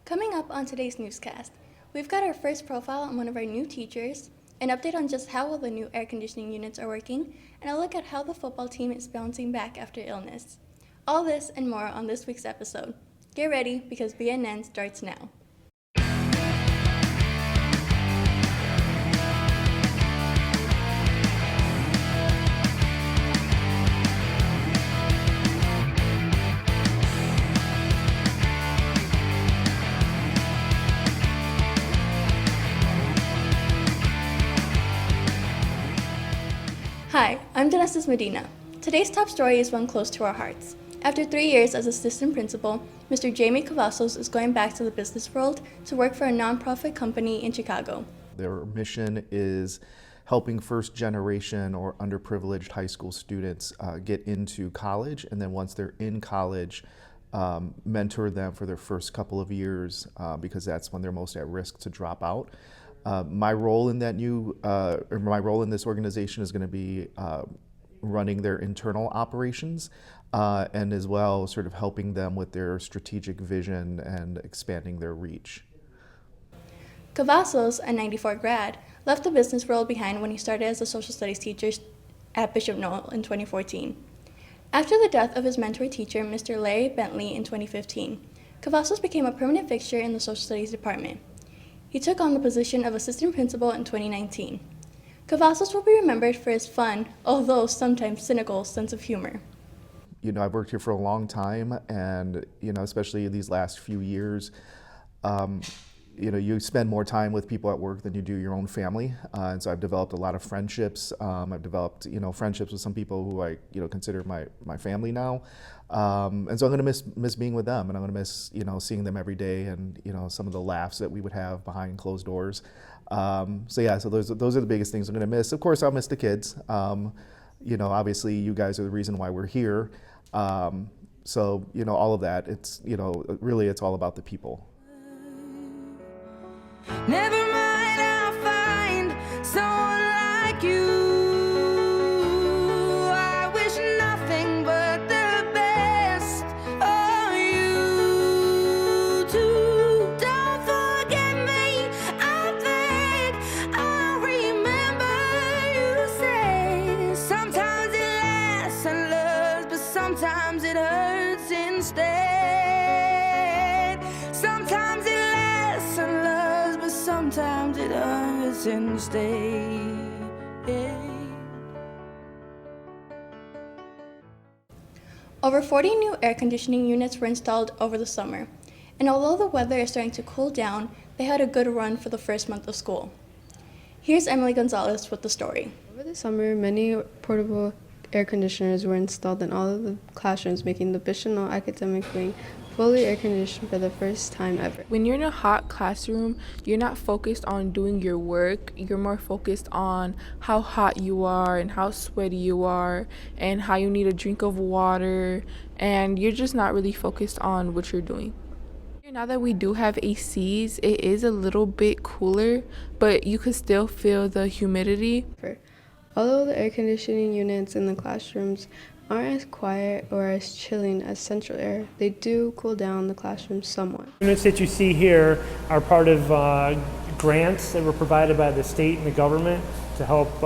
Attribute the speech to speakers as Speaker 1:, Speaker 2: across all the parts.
Speaker 1: Coming up on today's newscast, we've got our first profile on one of our new teachers, an update on just how well the new air conditioning units are working, and a look at how the football team is bouncing back after illness. All this and more on this week's episode. Get ready because BNN starts now. Hi, I'm Genesis Medina. Today's top story is one close to our hearts. After 3 years as assistant principal, Mr. Jamie Cavazos is going back to the business world to work for a nonprofit company in Chicago.
Speaker 2: Their mission is helping first generation or underprivileged high school students get into college, and then once they're in college, mentor them for their first couple of years because that's when they're most at risk to drop out. My role in this organization is going to be running their internal operations and as well sort of helping them with their strategic vision and expanding their reach.
Speaker 1: Cavazos, a 94 grad, left the business world behind when he started as a social studies teacher at Bishop Noel in 2014. After the death of his mentor teacher, Mr. Larry Bentley, in 2015, Cavazos became a permanent fixture in the social studies department. He took on the position of assistant principal in 2019. Cavazos will be remembered for his fun, although sometimes cynical, sense of humor.
Speaker 2: I've worked here for a long time, and especially these last few years, you spend more time with people at work than you do your own family, and so I've developed a lot of friendships. I've developed friendships with some people who I consider my family now, and so I'm going to miss being with them, and I'm going to miss seeing them every day, and some of the laughs that we would have behind closed doors. So those are the biggest things I'm going to miss. Of course, I'll miss the kids. Obviously, you guys are the reason why we're here. So all of that. It's really it's all about the people.
Speaker 3: Never mind, I'll find someone like you. I wish nothing but the best for you too. Don't forget me, I think I'll remember you say. Sometimes it lasts and loves, but sometimes it hurts instead. Sometimes it lasts and loves, but sometimes it hurts instead.
Speaker 1: Over 40 new air conditioning units were installed over the summer, and although the weather is starting to cool down, they had a good run for the first month of school. Here's Emily Gonzalez with the story.
Speaker 4: Over the summer, many portable air conditioners were installed in all of the classrooms, making the Bishop Noel academic wing fully air conditioned for the first time ever.
Speaker 5: When you're in a hot classroom, you're not focused on doing your work. You're more focused on how hot you are and how sweaty you are and how you need a drink of water, and you're just not really focused on what you're doing. Now that we do have ACs, it is a little bit cooler, but you could still feel the humidity.
Speaker 4: Although the air conditioning units in the classrooms aren't as quiet or as chilling as central air, they do cool down the classroom somewhat.
Speaker 6: Units that you see here are part of grants that were provided by the state and the government to help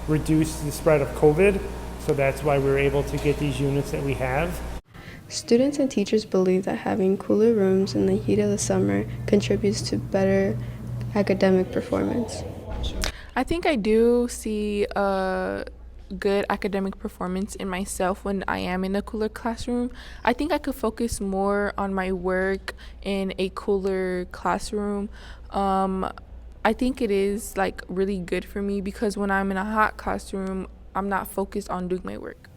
Speaker 6: reduce the spread of COVID. So that's why we were able to get these units that we have.
Speaker 4: Students and teachers believe that having cooler rooms in the heat of the summer contributes to better academic performance.
Speaker 5: I think I do see a good academic performance in myself when I am in a cooler classroom. I think I could focus more on my work in a cooler classroom. I think it is really good for me because when I'm in a hot classroom, I'm not focused on doing my work.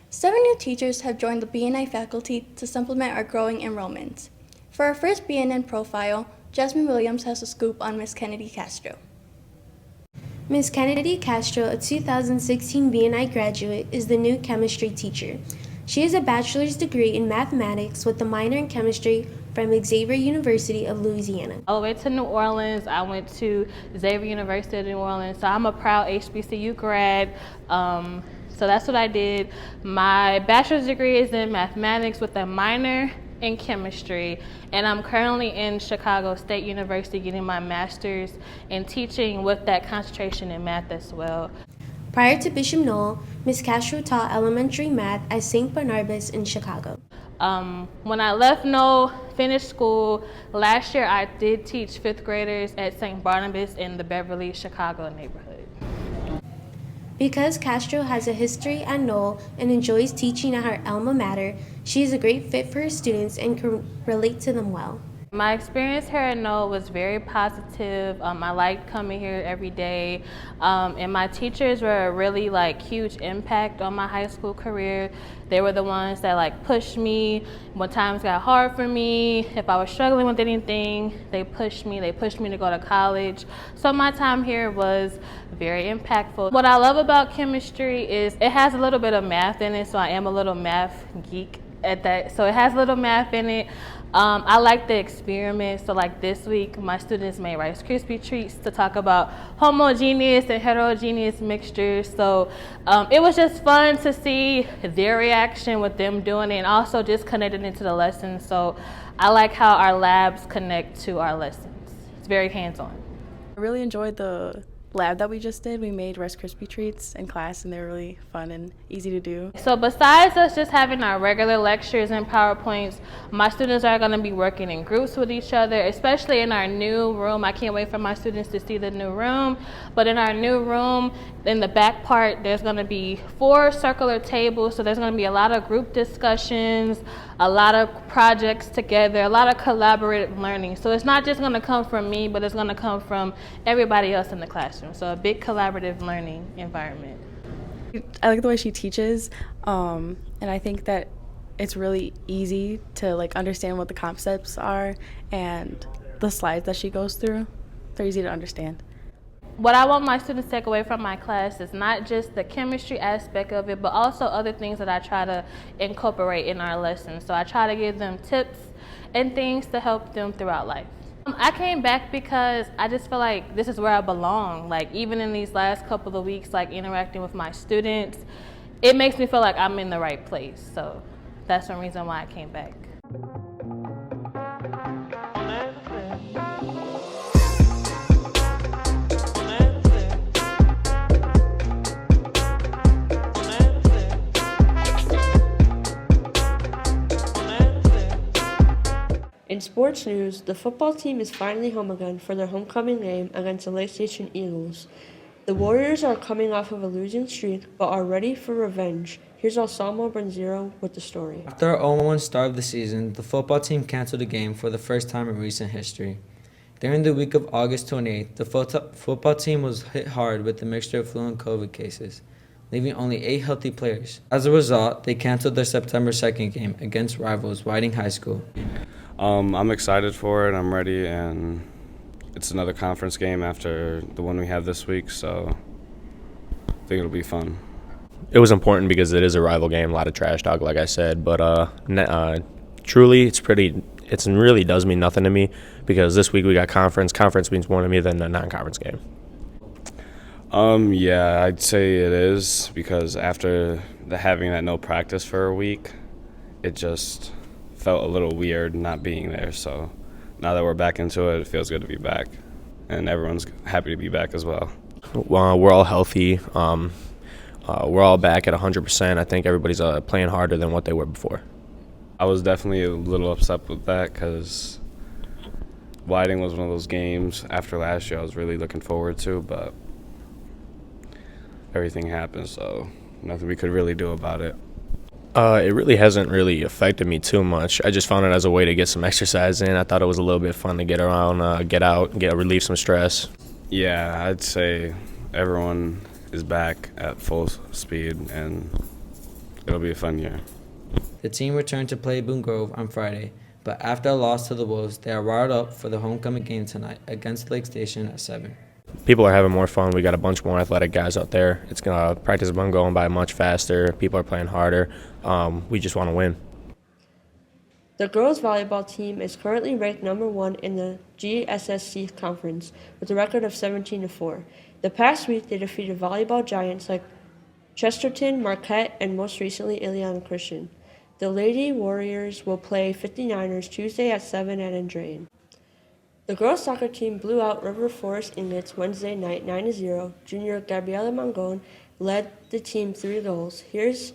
Speaker 1: 7 new teachers have joined the BNI faculty to supplement our growing enrollment. For our first BNN profile, Jasmine Williams has a scoop on Miss Kennedy Castro.
Speaker 7: Ms. Kennedy Castro, a 2016 BNI graduate, is the new chemistry teacher. She has a bachelor's degree in mathematics with a minor in chemistry from Xavier University of Louisiana.
Speaker 8: All the way to New Orleans, I went to Xavier University of New Orleans, so I'm a proud HBCU grad. So that's what I did. My bachelor's degree is in mathematics with a minor in chemistry, and I'm currently in Chicago State University getting my master's in teaching with that concentration in math as well.
Speaker 7: Prior to Bishop Noel, Ms. Castro taught elementary math at St. Barnabas in Chicago.
Speaker 8: When I left Noel, finished school, last year I did teach 5th graders at St. Barnabas in the Beverly, Chicago neighborhood.
Speaker 7: Because Castro has a history at Noel and enjoys teaching at her alma mater, she is a great fit for her students and can relate to them well.
Speaker 8: My experience here at Noel was very positive. I liked coming here every day, and my teachers were a really huge impact on my high school career. They were the ones that pushed me when times got hard for me. If I was struggling with anything, they pushed me. They pushed me to go to college. So my time here was very impactful. What I love about chemistry is it has a little bit of math in it, so I am a little math geek at that. So it has a little math in it. I like the experiment. So this week, my students made Rice Krispie treats to talk about homogeneous and heterogeneous mixtures. So it was just fun to see their reaction with them doing it, and also just connecting into the lessons. So I like how our labs connect to our lessons. It's very hands-on.
Speaker 9: I really enjoyed the lab that we just did. We made Rice Krispie treats in class, and they're really fun and easy to do.
Speaker 8: So besides us just having our regular lectures and PowerPoints, my students are going to be working in groups with each other, especially in our new room. I can't wait for my students to see the new room. But in our new room, in the back part, there's going to be 4 circular tables. So there's going to be a lot of group discussions, a lot of projects together, a lot of collaborative learning. So it's not just going to come from me, but it's going to come from everybody else in the classroom. So a big collaborative learning environment.
Speaker 9: I like the way she teaches, and I think that it's really easy to understand what the concepts are, and the slides that she goes through, they're easy to understand.
Speaker 8: What I want my students to take away from my class is not just the chemistry aspect of it, but also other things that I try to incorporate in our lessons. So I try to give them tips and things to help them throughout life. I came back because I just feel like this is where I belong. Even in these last couple of weeks, interacting with my students, it makes me feel like I'm in the right place. So that's one reason why I came back.
Speaker 10: In sports news, the football team is finally home again for their homecoming game against the Lake Station Eagles. The Warriors are coming off of a losing streak, but are ready for revenge. Here's Alsamo Brenzero with the story.
Speaker 11: After a 0-1 start of the season, the football team canceled the game for the first time in recent history. During the week of August 28th, the football team was hit hard with a mixture of flu and COVID cases, leaving only 8 healthy players. As a result, they canceled their September 2nd game against rivals Whiting High School.
Speaker 12: I'm excited for it. I'm ready, and it's another conference game after the one we had this week, so I think it'll be fun.
Speaker 13: It was important because it is a rival game, a lot of trash talk, like I said, but truly, it really does mean nothing to me because this week we got conference. Conference means more to me than a non-conference game.
Speaker 12: Yeah, I'd say it is because after having that no practice for a week, it just felt a little weird not being there. So now that we're back into it, it feels good to be back, and everyone's happy to be back as well.
Speaker 13: We're all healthy. We're all back at 100%. I think everybody's playing harder than what they were before.
Speaker 12: I was definitely a little upset with that because Whiting was one of those games after last year I was really looking forward to, but everything happened, so nothing we could really do about it.
Speaker 13: It really hasn't really affected me too much. I just found it as a way to get some exercise in. I thought it was a little bit fun to get around, get out, relieve some stress.
Speaker 12: Yeah, I'd say everyone is back at full speed, and it'll be a fun year.
Speaker 11: The team returned to play Boone Grove on Friday, but after a loss to the Wolves, they are wired up for the homecoming game tonight against Lake Station at 7.
Speaker 13: People are having more fun. We got a bunch more athletic guys out there. It's gonna practice has been going by much faster. People are playing harder. We just want to win.
Speaker 10: The girls volleyball team is currently ranked number 1 in the GSSC conference with a record of 17-4. The past week, they defeated volleyball giants like Chesterton, Marquette, and most recently, Ileana Christian. The Lady Warriors will play 59ers Tuesday at 7 at Andrain. The girls soccer team blew out River Forest Ingots Wednesday night 9-0. Junior Gabriela Mangon led the team 3 goals. Here's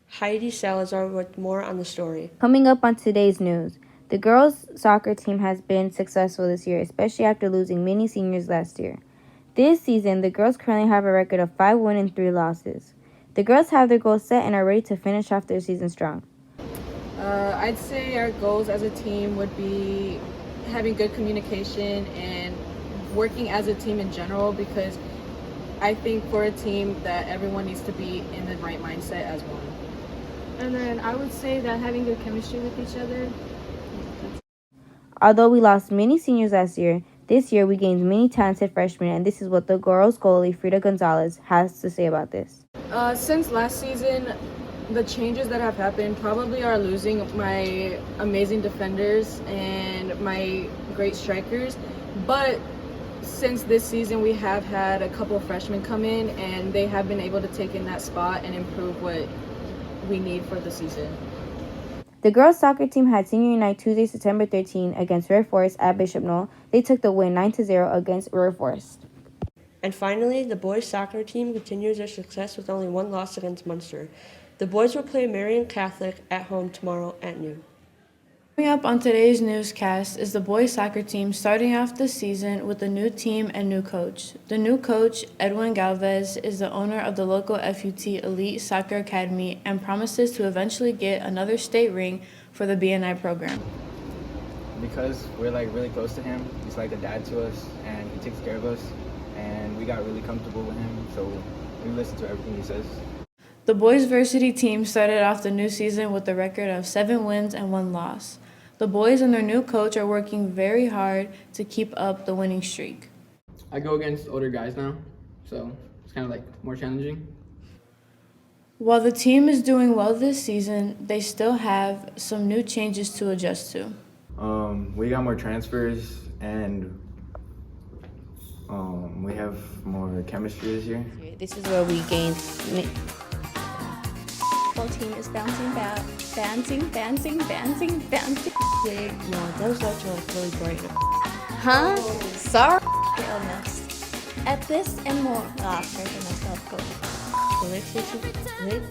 Speaker 10: Heidi Salazar with more on the story.
Speaker 14: Coming up on today's news, the girls soccer team has been successful this year, especially after losing many seniors last year. This season, the girls currently have a record of 5 wins and 3 losses. The girls have their goals set and are ready to finish off their season strong.
Speaker 15: I'd say our goals as a team would be having good communication and working as a team in general, because I think for a team that everyone needs to be in the right mindset as one.
Speaker 4: And then I would say that having good chemistry with each other.
Speaker 14: Although we lost many seniors last year, this year we gained many talented freshmen, and this is what the girls' goalie, Frida Gonzalez, has to say about this.
Speaker 15: Since last season, the changes that have happened probably are losing my amazing defenders and my great strikers. But since this season, we have had a couple of freshmen come in, and they have been able to take in that spot and improve what we need for the season.
Speaker 14: The girls' soccer team had senior night Tuesday, September 13 against River Forest at Bishop Knoll. They took the win 9-0 against River Forest.
Speaker 10: And finally, the boys' soccer team continues their success with only 1 loss against Munster. The boys will play Marian Catholic at home tomorrow at noon.
Speaker 4: Coming up on today's newscast is the boys soccer team starting off the season with a new team and new coach. The new coach, Edwin Galvez, is the owner of the local FUT Elite Soccer Academy and promises to eventually get another state ring for the BNI program.
Speaker 16: Because we're really close to him, he's like a dad to us, and he takes care of us, and we got really comfortable with him, so we listen to everything he says.
Speaker 4: The boys varsity team started off the new season with a record of 7 wins and 1 loss. The boys and their new coach are working very hard to keep up the winning streak.
Speaker 17: I go against older guys now, so it's kind of more challenging.
Speaker 4: While the team is doing well this season, they still have some new changes to adjust to.
Speaker 16: We got more transfers, and we have more chemistry this year.
Speaker 14: This is where we gained.
Speaker 1: Football team is bouncing.
Speaker 10: Wait, no, those lights are really bright.
Speaker 1: Huh? Sorry. Illness. At this and more. Sorry for myself. Go.
Speaker 10: The Lake Station name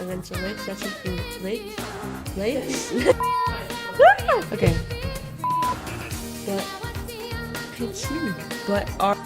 Speaker 10: against the Lake Station Lakes. Okay. But our